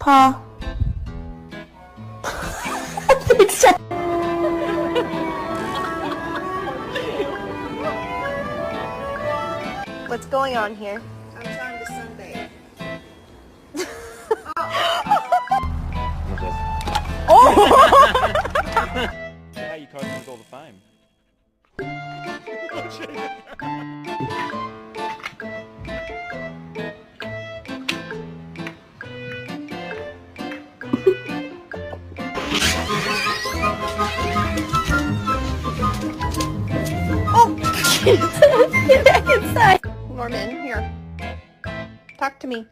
พอ What's going on here? I'm trying to sunbathe. How you coping with all the fame? Get back inside. Norman, here. Talk to me.